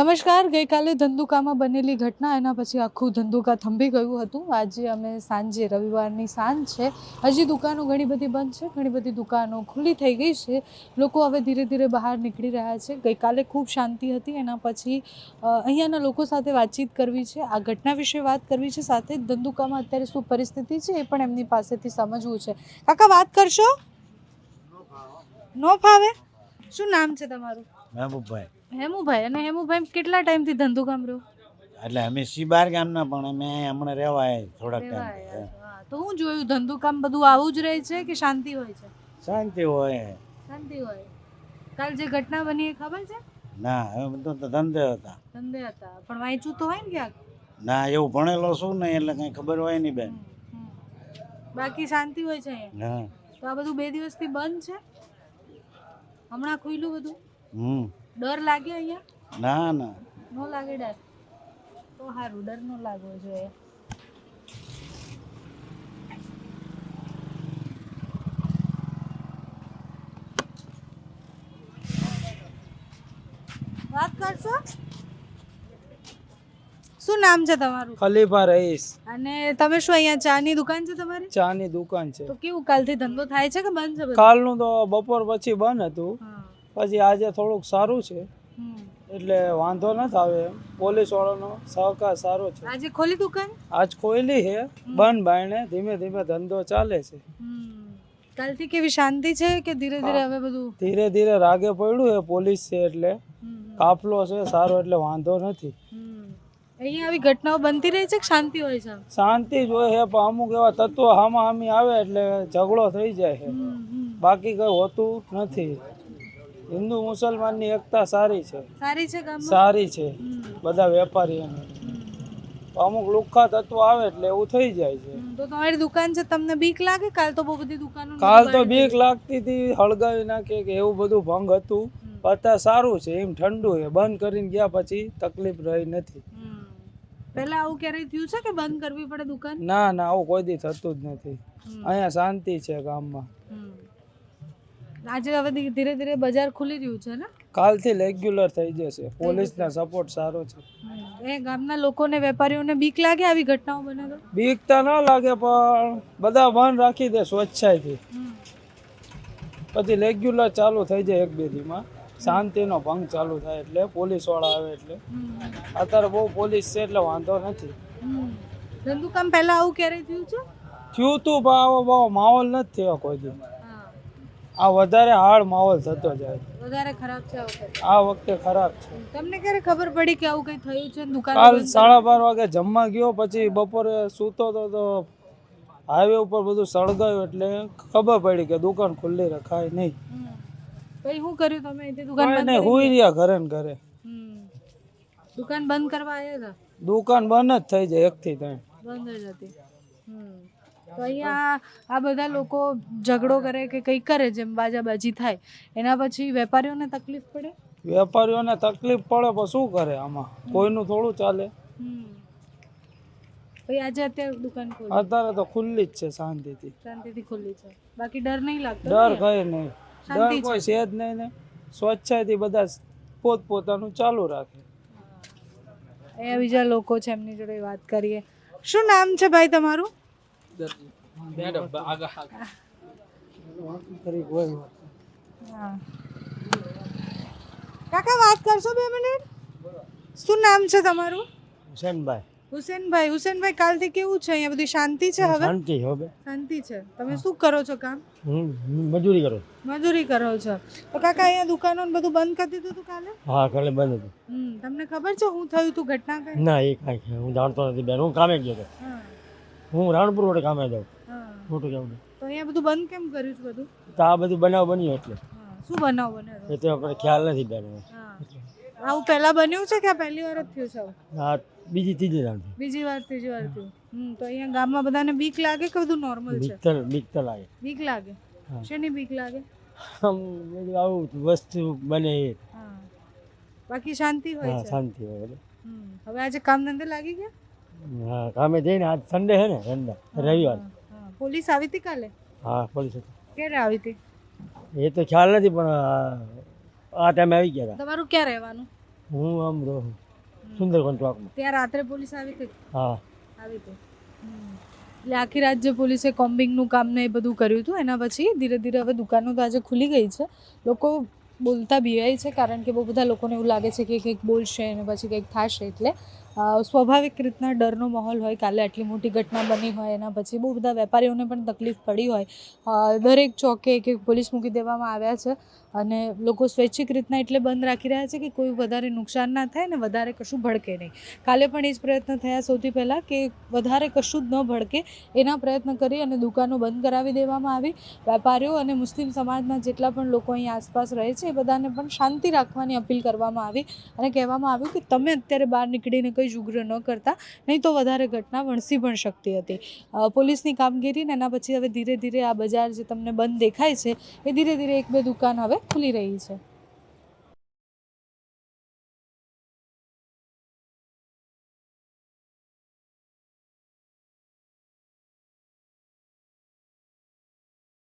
નમસ્કાર. ગઈકાલે ધંધુકામાં બનેલી ઘટના એના પછી આખું ધંધુકા થંભી ગયું હતું. આજે અમે સાંજે, રવિવારની સાંજ છે, હજી દુકાનો ઘણી બધી બંધ છે, ઘણી બધી દુકાનો ખુલ્લી થઈ ગઈ છે. લોકો હવે ધીરે ધીરે બહાર નીકળી રહ્યા છે. ગઈકાલે ખૂબ શાંતિ હતી. એના પછી અહીંયાના લોકો સાથે વાતચીત કરવી છે, આ ઘટના વિશે વાત કરવી છે, સાથે જ ધંધુકામાં અત્યારે શું પરિસ્થિતિ છે એ પણ એમની પાસેથી સમજવું છે. કાકા, વાત કરશો? નો ફાવે? શું નામ છે તમારું? મહેબૂબભાઈ. હેમુભાઈ. અને હેમુભાઈ કેટલા ટાઈમથી ધંધુકામ રહ્યો? એટલે અમે સીબાર ગામના, પણ અમે હમણાં રહેવા આવ્યા થોડાક ટાઈમ. તો હું જોયું ધંધુકામ બધું આવું જ રહે છે કે શાંતિ હોય છે? શાંતિ હોય. શાંતિ હોય. કાલ જે ઘટના બની એ ખબર છે? ના, હવે બધું તો ધંધે હતા. ધંધે હતા, પણ વાંચ્યું તો હોય ને ક્યાંક? ના, એવું ભણેલો શું નહીં, એટલે કઈ ખબર હોય નહીં બેન. બાકી શાંતિ હોય છે અહીંયા? હા. તો આ બધું 2 દિવસથી બંધ છે, હમણાં ખુલ્લું બધું. ડર લાગે અહીંયા? ના ના, નો લાગે ડર? તો સારું, ડર નો લાગવો જોઈએ. વાત કરશો? શું નામ છે તમારું? ખલીફા રહીશ. અને તમે શું અહીંયા ચાની દુકાન છે તમારી? ચાની દુકાન છે. તો કેવું કાલથી ધંધો થાય છે કે બંધ છે બધું? કાલનું તો બપોર પછી બંધ હતું, પછી આજે થોડુંક સારું છે, એટલે વાંધો નથી આવે. પોલીસ વાળાનો સહકાર સારો છે. આજે ખોલી દુકાન? આજ ખોલી છે, બંધ બાયણે ધીમે ધીમે ધંધો ચાલે છે. કાલથી કેવી શાંતિ છે કે ધીરે ધીરે હવે બધું? ધીરે ધીરે રાગે પડ્યું છે, પોલીસ છે એટલે કાફલો છે સારો, એટલે વાંધો નથી. અહીંયા આવી ઘટનાઓ બનતી રહે છે કે શાંતિ હોય છે? શાંતિ જ હોય છે, પણ અમુક એવા તત્વો હામા હામી આવે એટલે ઝઘડો થઈ જાય છે, બાકી કઈ હોતું નથી. હિન્દુ મુસલમાનની એકતા સારી છે. સારી છે ગામમાં? સારી છે. બધા વેપારીઓને અમુક લુખ્ખા તત્વો આવે એટલે એવું થઈ જાય છે. તો તમારી દુકાન છે, તમને બીક લાગે? કાલ તો બહુ બધી દુકાનો કાલ તો બીક લાગતી હતી, હળગાવી નાખે કે એવું બધું ભંગ હતું. અત્યારે સારું છે, એમ ઠંડુ છે. બંધ કરીને ગયા પછી તકલીફ રહી નથી. પહેલા આવું ક્યારેય થયું છે કે બંધ કરવી પડે દુકાન? ના ના, આવું કોઈ દી થતું જ નથી. અહીંયા શાંતિ છે ગામમાં. આજે હવે ધીરે ધીરે બજાર ખુલી રહ્યું છે ને? કાલથી રેગ્યુલર થઈ જશે. પોલીસનો સપોર્ટ સારો છે. એ ગામના લોકોને, વેપારીઓને બીક લાગે આવી ઘટનાઓ બને તો? બીક તો ના લાગે, પણ બધા બંધ રાખી દે સ્વચ્છાઈથી, પછી રેગ્યુલર ચાલુ થઈ જાય 1-2 દીમાં. શાંતિનો ભંગ ચાલુ થાય એટલે પોલીસ વાળા આવે એટલે. અત્યારે બહુ પોલીસ છે એટલે વાંધો નથી. ધંધુકામ પહેલા આવું ક્યારેય થયું છે? થયું તું, પણ આવો બહુ માહોલ નથી થયો કોઈ દી. આ વધારે હાર્ડ માહોલ થતો જાય. વધારે ખરાબ છે આ વખતે ખરાબ છે. તમને ક્યારે ખબર પડી કે આવું કઈ થયું છે દુકાન? કાલ 12:30 વાગે જમવા ગયો, પછી બપોરે સૂતો તો હાઈવે ઉપર બધું સળગાયું, એટલે ખબર પડી કે દુકાન ખુલ્લી રખાય નહીં. પછી શું કર્યું તમે? અહીંથી દુકાન બંધ નહીં, હુઈ રહ્યા ઘરે ને ઘરે. દુકાન બંધ કરવા આવ્યા હતા? દુકાન બંધ જ થઈ જાય 1 થી 3. બંધ જ હતી. તો અહીંયા આ બધા લોકો ઝઘડો કરે કે કંઈ કરે, જેમ બાજાબાજી થાય, એના પછી વેપારીઓને તકલીફ પડે? વેપારીઓને તકલીફ પડે, પણ શું કરે આમાં? કોઈનું થોડું ચાલે. પછી આજે અત્યારે દુકાન ખોલી? અત્યારે તો ખુલ્લી જ છે, શાંતિથી. શાંતિથી ખુલ્લી છે, બાકી ડર નહીં લાગતો? ડર કઈ નહીં, ડર કોઈ છે જ નહીં ને. સ્વચ્છાઈથી બધા પોતપોતાનું ચાલુ રાખે. અહીંયા બીજા લોકો છે, એમની જોડે વાત કરીએ. શું નામ છે ભાઈ તમારું? કાકા, વાત કરશો 2 મિનિટ? શું નામ છે તમારું? હુસેનભાઈ. હુસેનભાઈ. હુસેનભાઈ, કાલથી કેવું છે અહીંયા? બધી શાંતિ છે હવે? શાંતિ હવે. શાંતિ છે. તમે શું કરો છો કામ? મજૂરી કરો. મજૂરી કરો છો. તો કાકા, અહીંયા દુકાનો ને બધું બંધ કરી દીધું હતું કાલે? હા, કાલે બંધ હતું. તમને ખબર છે હું થયું તું ઘટના કઈ? ના, એ કાંઈ હું જાણતો નથી બેન. હું કામે ગયો હતો. હું રાણપુર રોડે કામે જાઉં. મોટું જાઉં. તો અહીંયા બધું બંધ કેમ કર્યું છે બધું? તો આ બધું બનાવ બન્યો એટલે. શું બનાવ બન્યો? એ તો આપણે ખ્યાલ નથી બેન. આવું પહેલા બન્યું છે કે આ પહેલી વાર જ થયું છે? આ બીજી ત્રીજી વાર. બીજી વાર, ત્રીજી વાર થયું. તો અહીંયા ગામમાં બધાને બીક લાગે કે બધું નોર્મલ છે? બીક તો લાગે. બીક લાગે? શેની બીક લાગે? આવું વસ્તુ બને એ. બાકી શાંતિ હોય છે? શાંતિ હોય. હવે આજે કામ ધંધે લાગી ગયા? હા, કામે જઈને. આજ સન્ડે છે ને, સન્ડે રવિવાર. પોલીસ આવી હતી કાલે? હા, પોલીસ હતી. ક્યારે આવી હતી? એ તો ખ્યાલ નથી, પણ આ ટાઈમે આવી ગયા હતા. તમારું ક્યાં રહેવાનું? હું આમ રહું સુંદરવન ચોકમાં. ત્યાં રાત્રે પોલીસ આવી હતી? હા. આવી હતી. એટલે આખી રાત જે પોલીસે કોમ્બિંગનું કામ ને એ બધું કર્યું હતું એના પછી ધીરે ધીરે હવે દુકાનો તો આજે ખુલી ગઈ છે. લોકો બોલતા બીવાય છે કારણ કે બહુ બધા લોકોને એવું લાગે છે કે કંઈક બોલશે અને પછી કંઈક થશે, એટલે સ્વાભાવિક રીતના ડરનો માહોલ હોય. કાલે આટલી મોટી ઘટના બની હોય એના પછી બહુ બધા વેપારીઓને પણ તકલીફ પડી હોય. દરેક ચોકે એક પોલીસ મૂકી દેવામાં આવ્યા છે અને લોકો સ્વૈચ્છિક રીતના એટલે બંધ રાખી રહ્યા છે કે કોઈ વધારે નુકસાન ના થાય ને વધારે કશું ભડકે નહીં. કાલે પણ એ જ પ્રયત્ન થયા સૌથી પહેલાં કે વધારે કશું જ ન ભડકે એના પ્રયત્ન કરી અને દુકાનો બંધ કરાવી દેવામાં આવી. વેપારીઓ અને મુસ્લિમ સમાજના જેટલા પણ લોકો અહીં આસપાસ રહે છે એ બધાને પણ શાંતિ રાખવાની અપીલ કરવામાં આવી અને કહેવામાં આવ્યું કે તમે અત્યારે બહાર નીકળીને કંઈ જ ઉગ્ર ન કરતા, નહીં તો વધારે ઘટના વણસી પણ શકતી હતી. પોલીસની કામગીરીને એના પછી હવે ધીરે ધીરે આ બજાર જે તમને બંધ દેખાય છે એ ધીરે ધીરે એક બે દુકાન હવે ખુલી રહી છે.